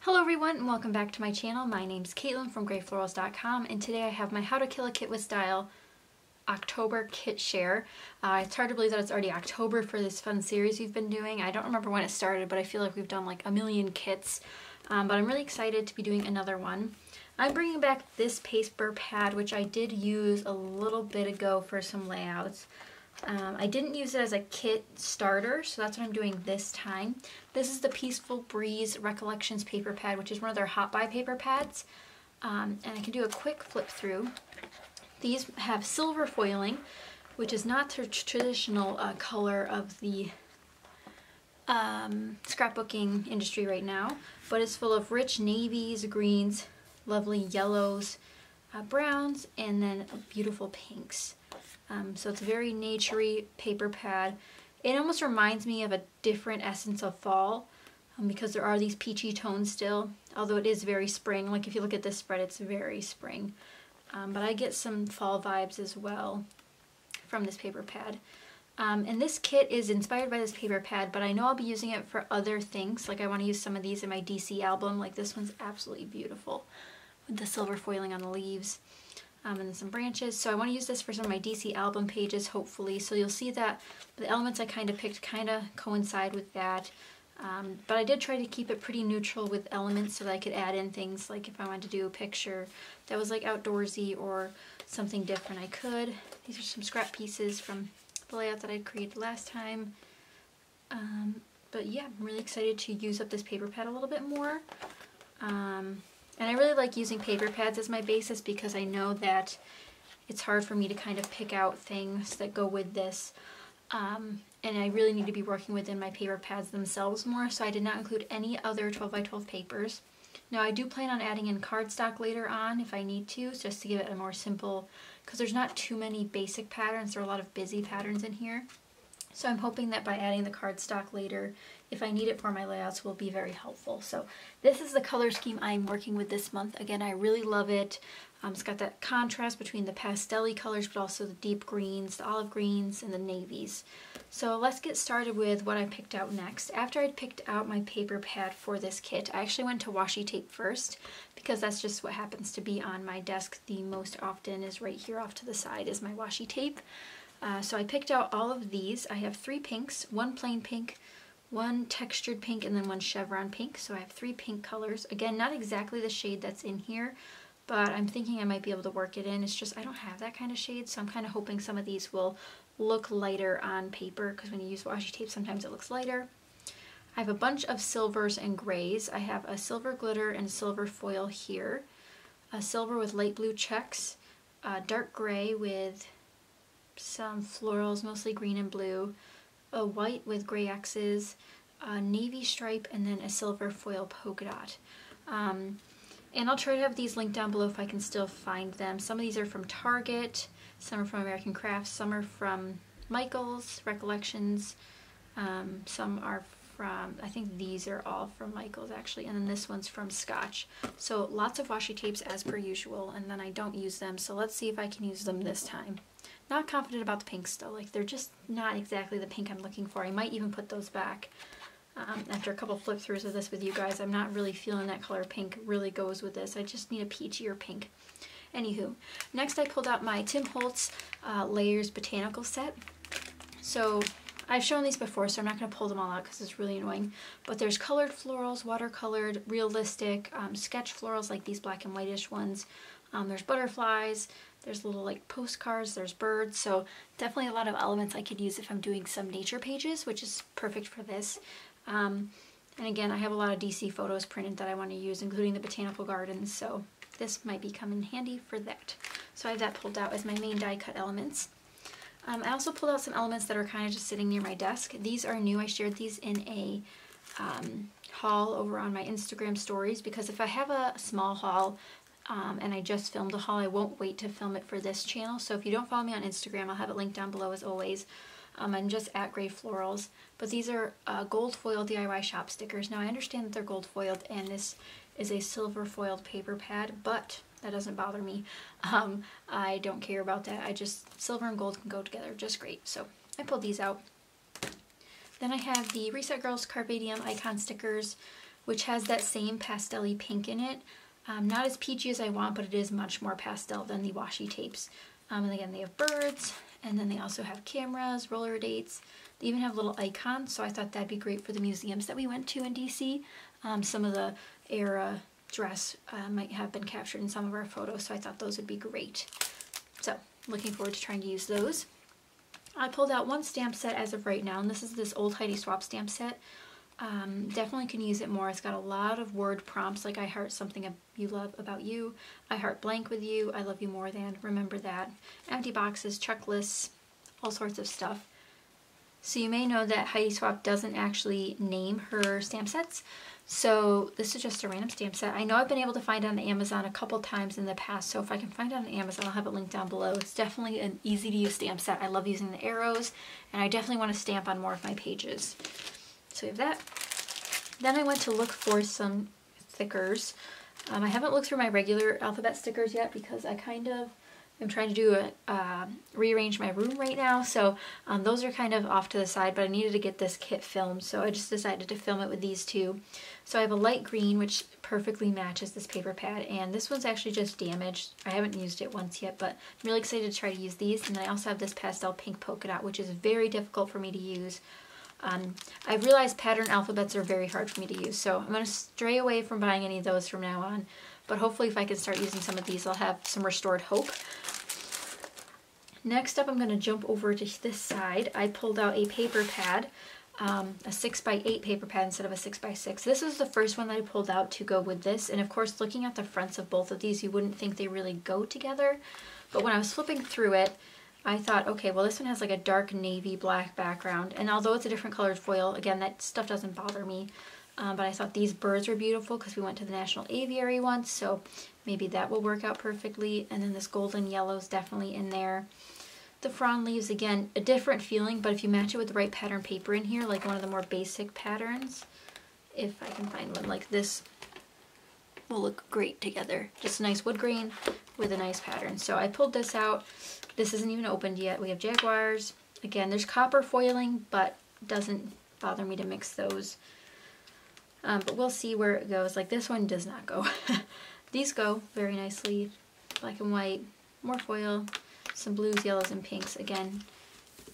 Hello everyone and welcome back to my channel. My name's Caitlin from Florals.com and today I have my How to Kill a Kit with Style October kit share. It's hard to believe that it's already October for this fun series we've been doing. I don't remember when it started, but I feel like we've done like a million kits. But I'm really excited to be doing another one. I'm bringing back this paper pad, which I did use a little bit ago for some layouts. I didn't use it as a kit starter, so that's what I'm doing this time. This is the Peaceful Breeze Recollections paper pad, which is one of their hot buy paper pads. And I can do a quick flip through. These have silver foiling, which is not the traditional color of the scrapbooking industry right now, but it's full of rich navies, greens, lovely yellows, browns, and then beautiful pinks. So it's a very naturey paper pad. It almost reminds me of a different essence of fall because there are these peachy tones still, although it is very spring. Like if you look at this spread, it's very spring. But I get some fall vibes as well from this paper pad. And this kit is inspired by this paper pad, but I know I'll be using it for other things. Like I want to use some of these in my DC album. Like this one's absolutely beautiful with the silver foiling on the leaves. And then some branches. So I want to use this for some of my DC album pages, hopefully. So you'll see that the elements I kind of picked kind of coincide with that. But I did try to keep it pretty neutral with elements so that I could add in things like if I wanted to do a picture that was like outdoorsy or something different, I could. These are some scrap pieces from the layout that I created last time. But yeah, I'm really excited to use up this paper pad a little bit more. And I really like using paper pads as my basis because I know that it's hard for me to kind of pick out things that go with this. And I really need to be working within my paper pads themselves more, so I did not include any other 12x12 papers. Now I do plan on adding in cardstock later on if I need to, just to give it a more simple, because there's not too many basic patterns, there are a lot of busy patterns in here. So I'm hoping that by adding the cardstock later, if I need it for my layouts, will be very helpful. So this is the color scheme I'm working with this month. Again, I really love it. It's got that contrast between the pastel-y colors, but also the deep greens, the olive greens, and the navies. So let's get started with what I picked out next. After I'd picked out my paper pad for this kit, I actually went to washi tape first, because that's just what happens to be on my desk the most often, is right here off to the side is my washi tape. So I picked out all of these. I have 3 pinks, 1 plain pink, 1 textured pink, and then 1 chevron pink. So I have 3 pink colors. Again, not exactly the shade that's in here, but I'm thinking I might be able to work it in. It's just I don't have that kind of shade, so I'm kind of hoping some of these will look lighter on paper, because when you use washi tape, sometimes it looks lighter. I have a bunch of silvers and grays. I have a silver glitter and silver foil here, a silver with light blue checks, a dark gray with some florals, mostly green and blue, a white with gray X's, a navy stripe, and then a silver foil polka dot. And I'll try to have these linked down below if I can still find them. Some of these are from Target, some are from American Crafts, some are from Michael's Recollections, some are from, I think these are all from Michael's actually, and then this one's from Scotch. So lots of washi tapes as per usual, and then I don't use them, so let's see if I can use them this time. Not confident about the pinks though, like they're just not exactly the pink I'm looking for. I might even put those back. After a couple flip throughs of this with you guys, I'm not really feeling that color pink really goes with this. I just need a peachier pink. Anywho, next I pulled out my Tim Holtz Layers Botanical set. So I've shown these before, so I'm not going to pull them all out because it's really annoying. But there's colored florals, watercolored, realistic, sketch florals like these black and whitish ones. There's butterflies, there's little like postcards, there's birds, so definitely a lot of elements I could use if I'm doing some nature pages, which is perfect for this. And again, I have a lot of DC photos printed that I want to use, including the botanical gardens, so this might be coming handy for that. So I have that pulled out as my main die cut elements. I also pulled out some elements that are kind of just sitting near my desk. These are new. I shared these in a haul over on my Instagram stories, because if I have a small haul, and I just filmed a haul, I won't wait to film it for this channel. So if you don't follow me on Instagram, I'll have it linked down below as always. I'm just at Gray Florals. But these are gold foil DIY shop stickers. Now I understand that they're gold foiled and this is a silver foiled paper pad, but that doesn't bother me. I don't care about that. Silver and gold can go together just great. So I pulled these out. Then I have the Reset Girls Carpe Diem icon stickers. which has that same pastel-y pink in it. Not as peachy as I want, but it is much more pastel than the washi tapes. And again, they have birds, and then they also have cameras, roller dates. They even have little icons, so I thought that'd be great for the museums that we went to in DC. Some of the era dress might have been captured in some of our photos, so I thought those would be great. So, looking forward to trying to use those. I pulled out one stamp set as of right now, and this is this old Heidi Swapp stamp set. Definitely can use it more. It's got a lot of word prompts, like I heart something you love about you, I heart blank with you, I love you more than, remember that, empty boxes, checklists, all sorts of stuff. So you may know that Heidi Swapp doesn't actually name her stamp sets, so this is just a random stamp set. I know I've been able to find it on Amazon a couple times in the past, so if I can find it on Amazon, I'll have it linked down below. It's definitely an easy to use stamp set. I love using the arrows, and I definitely want to stamp on more of my pages. So we have that. Then I went to look for some stickers. I haven't looked through my regular alphabet stickers yet because I kind of am trying to do rearrange my room right now, so those are kind of off to the side, but I needed to get this kit filmed, so I just decided to film it with these two. So I have a light green, which perfectly matches this paper pad, and this one's actually just damaged. I haven't used it once yet, but I'm really excited to try to use these. And then I also have this pastel pink polka dot, which is very difficult for me to use. I've realized pattern alphabets are very hard for me to use, so I'm going to stray away from buying any of those from now on. But hopefully if I can start using some of these, I'll have some restored hope. Next up, I'm going to jump over to this side. I pulled out a paper pad, a 6x8 paper pad instead of a 6x6. This was the first one that I pulled out to go with this, and of course looking at the fronts of both of these, you wouldn't think they really go together. But when I was flipping through it, I thought, okay, well this one has like a dark navy black background, and although it's a different colored foil, again, that stuff doesn't bother me. But I thought these birds were beautiful because we went to the National Aviary once, so maybe that will work out perfectly. And then this golden yellow is definitely in there. The frond leaves, again, a different feeling, but if you match it with the right pattern paper in here, like one of the more basic patterns, if I can find one like this, will look great together. Just a nice wood grain with a nice pattern. So I pulled this out. This isn't even opened yet. We have jaguars. Again, there's copper foiling, but it doesn't bother me to mix those. But we'll see where it goes. Like this one does not go. These go very nicely. Black and white, more foil, some blues, yellows, and pinks. Again,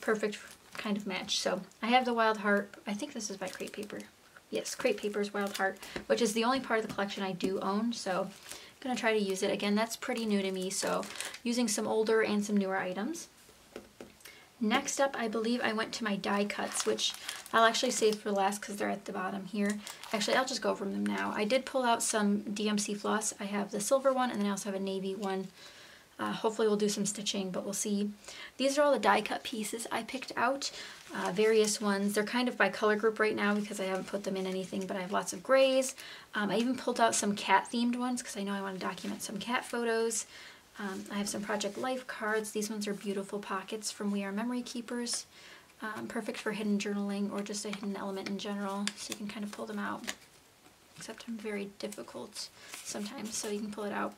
perfect kind of match. So I have the Wild Heart. I think this is by Crate Paper. Yes, Crate Paper's Wild Heart, which is the only part of the collection I do own. So I'm going to try to use it. Again, that's pretty new to me. So using some older and some newer items. Next up, I believe I went to my die cuts, which I'll actually save for last because they're at the bottom here. Actually, I'll just go from them now. I did pull out some DMC floss. I have the silver one, and then I also have a navy one. Hopefully we'll do some stitching, but we'll see. These are all the die cut pieces I picked out, various ones. They're kind of by color group right now because I haven't put them in anything, but I have lots of grays. I even pulled out some cat themed ones because I know I want to document some cat photos. I have some Project Life cards. These ones are beautiful pockets from We Are Memory Keepers. Perfect for hidden journaling or just a hidden element in general, so you can kind of pull them out. Except I'm very difficult sometimes, so you can pull it out.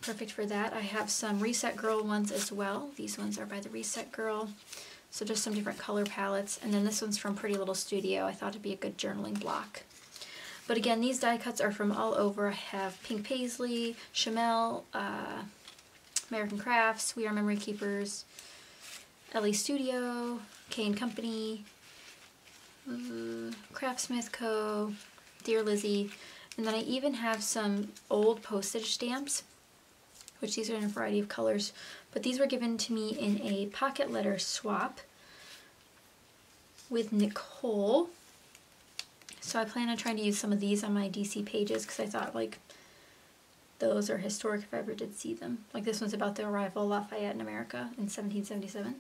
Perfect for that. I have some Reset Girl ones as well. These ones are by the Reset Girl. So just some different color palettes. And then this one's from Pretty Little Studio. I thought it'd be a good journaling block. But again, these die cuts are from all over. I have Pink Paisley, Chamel, American Crafts, We Are Memory Keepers, LE Studio, K & Company, Craftsmith Co., Dear Lizzie, and then I even have some old postage stamps, which these are in a variety of colors, but these were given to me in a pocket letter swap with Nicole. So I plan on trying to use some of these on my DC pages because I thought like those are historic if I ever did see them. Like this one's about the arrival of Lafayette in America in 1777.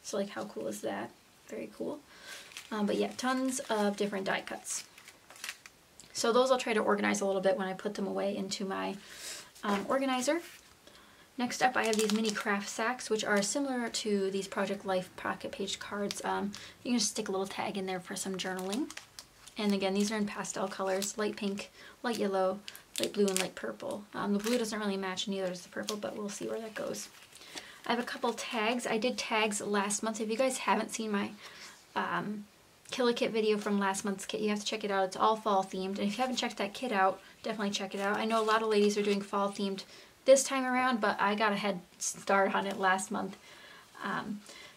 So like how cool is that? Very cool. But yeah, tons of different die cuts. So those I'll try to organize a little bit when I put them away into my organizer. Next up I have these mini craft sacks, which are similar to these Project Life pocket page cards. You can just stick a little tag in there for some journaling. And again, these are in pastel colors, light pink, light yellow, light blue, and light purple. The blue doesn't really match, neither does the purple, but we'll see where that goes. I have a couple tags. I did tags last month. If you guys haven't seen my Killer Kit video from last month's kit. You have to check it out. It's all fall themed. And if you haven't checked that kit out, definitely check it out. I know a lot of ladies are doing fall themed this time around, but I got a head start on it last month.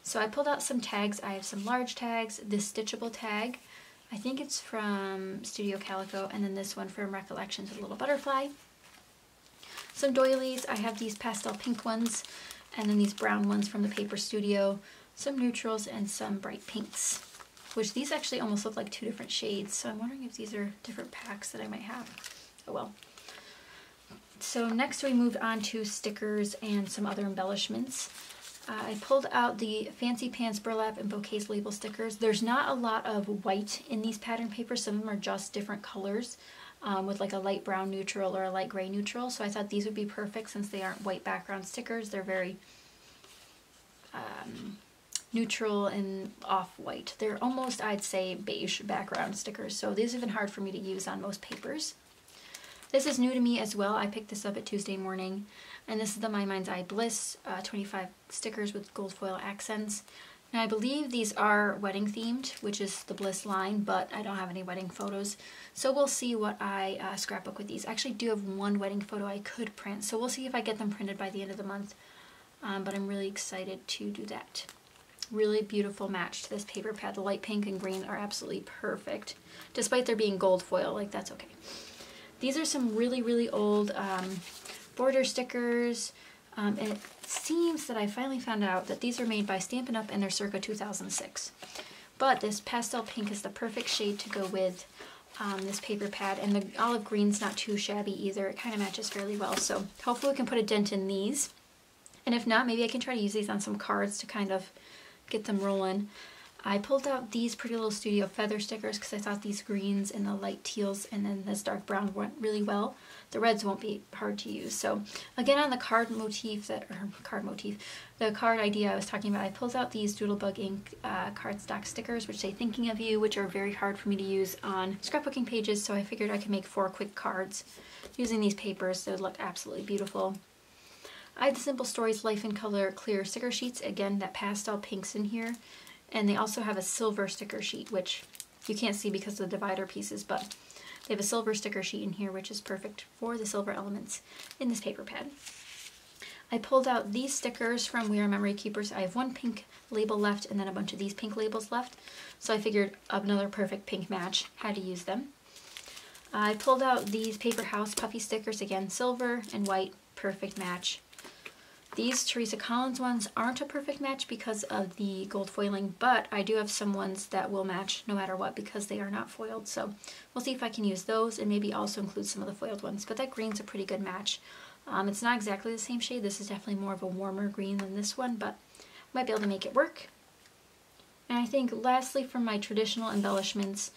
So I pulled out some tags. I have some large tags, this stitchable tag. I think it's from Studio Calico, and then this one from Recollections with a little butterfly. Some doilies. I have these pastel pink ones, and then these brown ones from the Paper Studio. Some neutrals and some bright pinks, which these actually almost look like two different shades. So I'm wondering if these are different packs that I might have. Oh well. So next we moved on to stickers and some other embellishments. I pulled out the Fancy Pants Burlap and Bouquets label stickers. There's not a lot of white in these pattern papers. Some of them are just different colors with like a light brown neutral or a light gray neutral. So I thought these would be perfect since they aren't white background stickers. They're very neutral and off-white. They're almost, I'd say, beige background stickers. So these have been hard for me to use on most papers. This is new to me as well. I picked this up at Tuesday morning. And this is the My Mind's Eye Bliss 25 stickers with gold foil accents. Now I believe these are wedding themed, which is the Bliss line, but I don't have any wedding photos. So we'll see what I scrapbook with these. I actually do have one wedding photo I could print, so we'll see if I get them printed by the end of the month. But I'm really excited to do that. Really beautiful match to this paper pad. The light pink and green are absolutely perfect. Despite there being gold foil, like that's okay. These are some really, really old border stickers. It seems that I finally found out that these are made by Stampin' Up! And they're circa 2006. But this pastel pink is the perfect shade to go with this paper pad, and the olive green's not too shabby either. It kind of matches fairly well, so hopefully we can put a dent in these. And if not, maybe I can try to use these on some cards to kind of get them rolling. I pulled out these Pretty Little Studio feather stickers because I thought these greens and the light teals and then this dark brown went really well. The reds won't be hard to use. So again, on the card motif, the card idea I was talking about, I pulled out these Doodlebug ink cardstock stickers, which say thinking of you, which are very hard for me to use on scrapbooking pages. So I figured I could make 4 quick cards using these papers. They would look absolutely beautiful. I have the Simple Stories Life in Color clear sticker sheets. Again, that pastel pink's in here. And they also have a silver sticker sheet, which you can't see because of the divider pieces, but they have a silver sticker sheet in here, which is perfect for the silver elements in this paper pad. I pulled out these stickers from We Are Memory Keepers. I have one pink label left and then a bunch of these pink labels left. So I figured another perfect pink match, had to use them. I pulled out these Paper House puffy stickers, again, silver and white, perfect match. These Teresa Collins ones aren't a perfect match because of the gold foiling, but I do have some ones that will match no matter what because they are not foiled. So we'll see if I can use those and maybe also include some of the foiled ones. But that green's a pretty good match. It's not exactly the same shade. This is definitely more of a warmer green than this one, but I might be able to make it work. And I think lastly, from my traditional embellishments,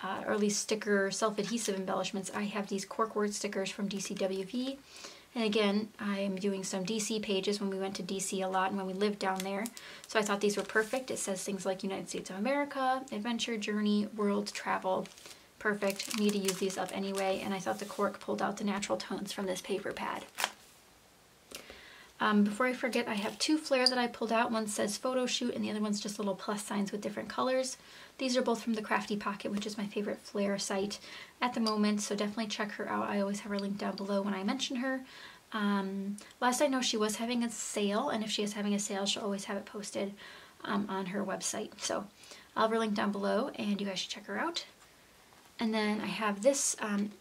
or at least sticker self-adhesive embellishments, I have these corkboard stickers from DCWV. And again, I'm doing some DC pages when we went to DC a lot and when we lived down there. So I thought these were perfect. It says things like United States of America, Adventure, Journey, World, Travel. Perfect. Need to use these up anyway. And I thought the cork pulled out the natural tones from this paper pad. Before I forget, I have 2 flair that I pulled out. One says photo shoot and the other one's just little plus signs with different colors. These are both from the Crafty Pocket, which is my favorite flair site at the moment, so definitely check her out. I always have her linked down below when I mention her. Last I know, she was having a sale, and if she is having a sale, she'll always have it posted on her website. So I'll have her linked down below, and you guys should check her out. And then I have this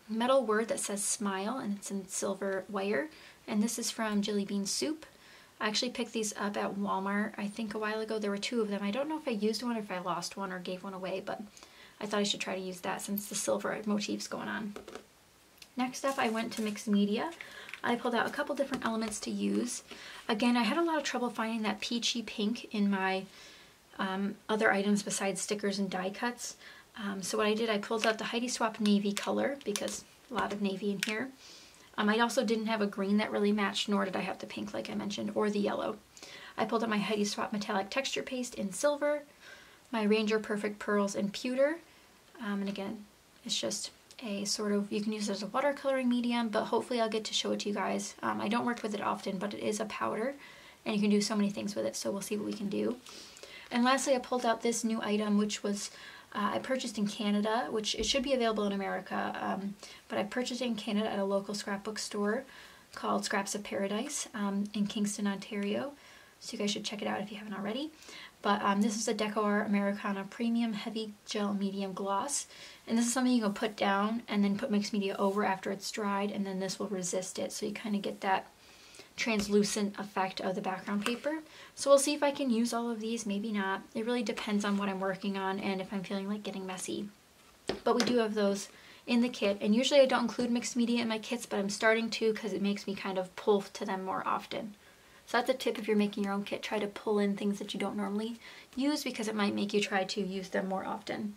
metal word that says smile, and it's in silver wire. And this is from Jelly Bean Soup. I actually picked these up at Walmart, I think a while ago. There were 2 of them. I don't know if I used one or if I lost one or gave one away, but I thought I should try to use that since the silver motif's going on. Next up, I went to Mixed Media. I pulled out a couple different elements to use. Again, I had a lot of trouble finding that peachy pink in my other items besides stickers and die cuts. So what I did, I pulled out the Heidi Swapp navy color because a lot of navy in here. I also didn't have a green that really matched, nor did I have the pink like I mentioned, or the yellow. I pulled out my Heidi Swapp metallic texture paste in silver, my Ranger Perfect Pearls in pewter, and again, it's just a sort of, you can use it as a watercoloring medium, but hopefully I'll get to show it to you guys. I don't work with it often, but it is a powder, and you can do so many things with it, so we'll see what we can do. And lastly, I pulled out this new item, which was I purchased in Canada, which it should be available in America, but I purchased it in Canada at a local scrapbook store called Scraps of Paradise in Kingston, Ontario. So you guys should check it out if you haven't already. But this is a Decor Americana Premium Heavy Gel Medium Gloss. And this is something you can put down and then put mixed media over after it's dried, and then this will resist it. So you kind of get that translucent effect of the background paper. So we'll see if I can use all of these, maybe not. It really depends on what I'm working on and if I'm feeling like getting messy. But we do have those in the kit, and usually I don't include mixed media in my kits, but I'm starting to because it makes me kind of pull to them more often. So that's a tip if you're making your own kit. Try to pull in things that you don't normally use because it might make you try to use them more often.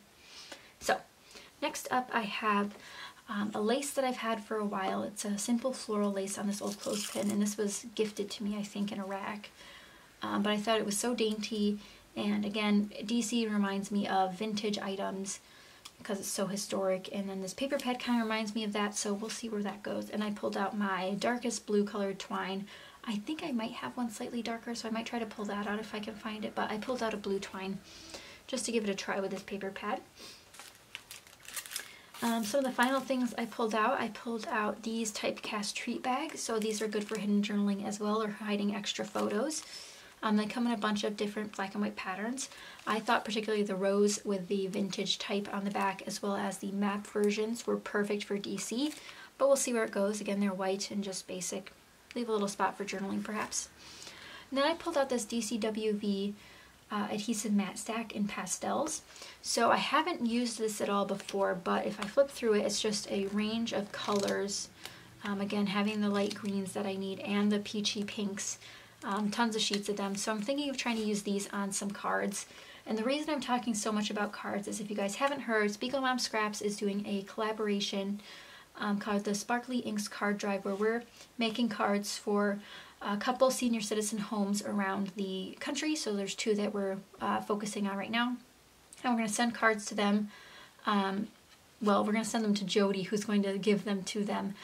So next up I have a lace that I've had for a while. It's a simple floral lace on this old clothespin, and this was gifted to me, I think, in a rack. But I thought it was so dainty, and again, DC reminds me of vintage items because it's so historic, and then this paper pad kind of reminds me of that, so we'll see where that goes. And I pulled out my darkest blue colored twine. I think I might have one slightly darker, so I might try to pull that out if I can find it, but I pulled out a blue twine just to give it a try with this paper pad. So the final things I pulled out these typecast treat bags. So these are good for hidden journaling as well, or hiding extra photos. They come in a bunch of different black and white patterns. I thought particularly the rose with the vintage type on the back, as well as the map versions, were perfect for DC, but we'll see where it goes. Again, they're white and just basic. Leave a little spot for journaling perhaps. And then I pulled out this DCWV adhesive matte stack in pastels. So I haven't used this at all before, but if I flip through it, it's just a range of colors. Again, having the light greens that I need and the peachy pinks, tons of sheets of them. So I'm thinking of trying to use these on some cards. And the reason I'm talking so much about cards is, if you guys haven't heard, Speak Mom Scraps is doing a collaboration called the Sparkly Inks Card Drive, where we're making cards for a couple senior citizen homes around the country. So there's 2 that we're focusing on right now, and we're going to send cards to them. Well, we're going to send them to Jody, who's going to give them to them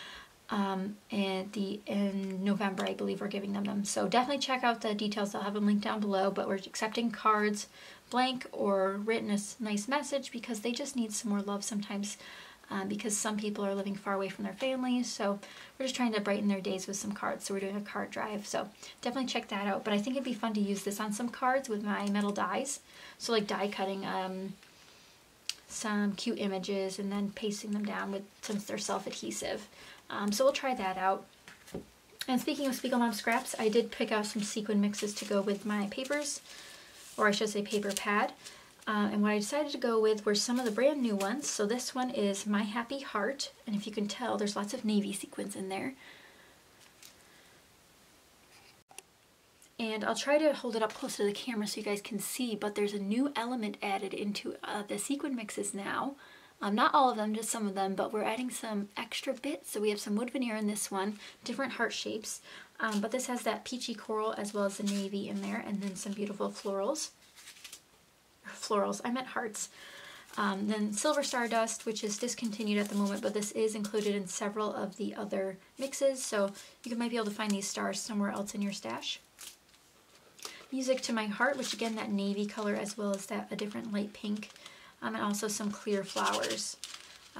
in November, I believe we're giving them. So definitely check out the details. I'll have them linked down below, but we're accepting cards blank or written a nice message because they just need some more love sometimes. Because some people are living far away from their families, so we're just trying to brighten their days with some cards. So we're doing a card drive, so definitely check that out. But I think it'd be fun to use this on some cards with my metal dies. So like die cutting some cute images and then pasting them down with, since they're self-adhesive. So we'll try that out. And speaking of Speak Mom Scraps, I did pick out some sequin mixes to go with my papers, or I should say paper pad. And what I decided to go with were some of the brand new ones. So this one is My Happy Heart, and if you can tell, there's lots of navy sequins in there. And I'll try to hold it up close to the camera so you guys can see, but there's a new element added into the sequin mixes now. Not all of them, just some of them, but we're adding some extra bits. So we have some wood veneer in this one, different heart shapes, but this has that peachy coral as well as the navy in there, and then some beautiful florals. I meant hearts. Then Silver Stardust, which is discontinued at the moment, but this is included in several of the other mixes, so you might be able to find these stars somewhere else in your stash. Music to My Heart, which again, that navy color as well as that a different light pink, and also some clear flowers,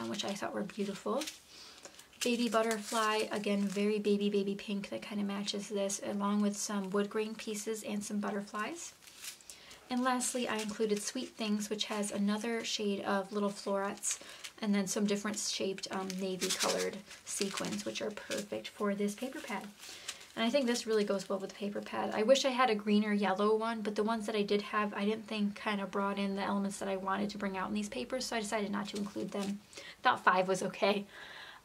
which I thought were beautiful. Baby Butterfly, again, very baby pink that kind of matches this, along with some wood grain pieces and some butterflies. And lastly, I included Sweet Things, which has another shade of little florets, and then some different shaped navy colored sequins, which are perfect for this paper pad. And I think this really goes well with the paper pad. I wish I had a green or yellow one, but the ones that I did have, I didn't think kind of brought in the elements that I wanted to bring out in these papers, so I decided not to include them. Thought 5 was okay.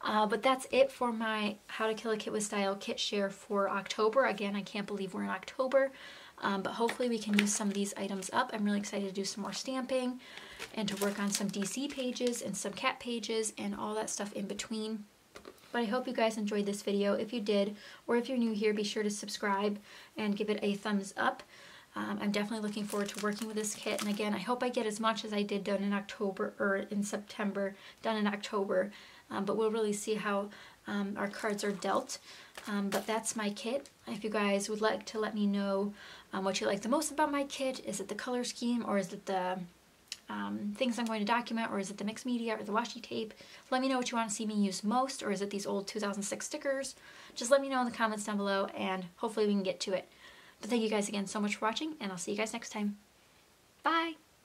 But that's it for my How to Kill a Kit with Style kit share for October. Again, I can't believe we're in October. But hopefully we can use some of these items up. I'm really excited to do some more stamping and to work on some DC pages and some cat pages and all that stuff in between. But I hope you guys enjoyed this video. If you did, or if you're new here, be sure to subscribe and give it a thumbs up. I'm definitely looking forward to working with this kit. And again, I hope I get as much as I did done in October, or in September, done in October. But we'll really see how our cards are dealt. But that's my kit. If you guys would like to let me know what you like the most about my kit, is it the color scheme or is it the things I'm going to document, or is it the mixed media or the washi tape? Let me know what you want to see me use most, or is it these old 2006 stickers? Just let me know in the comments down below, and hopefully we can get to it. But thank you guys again so much for watching, and I'll see you guys next time. Bye!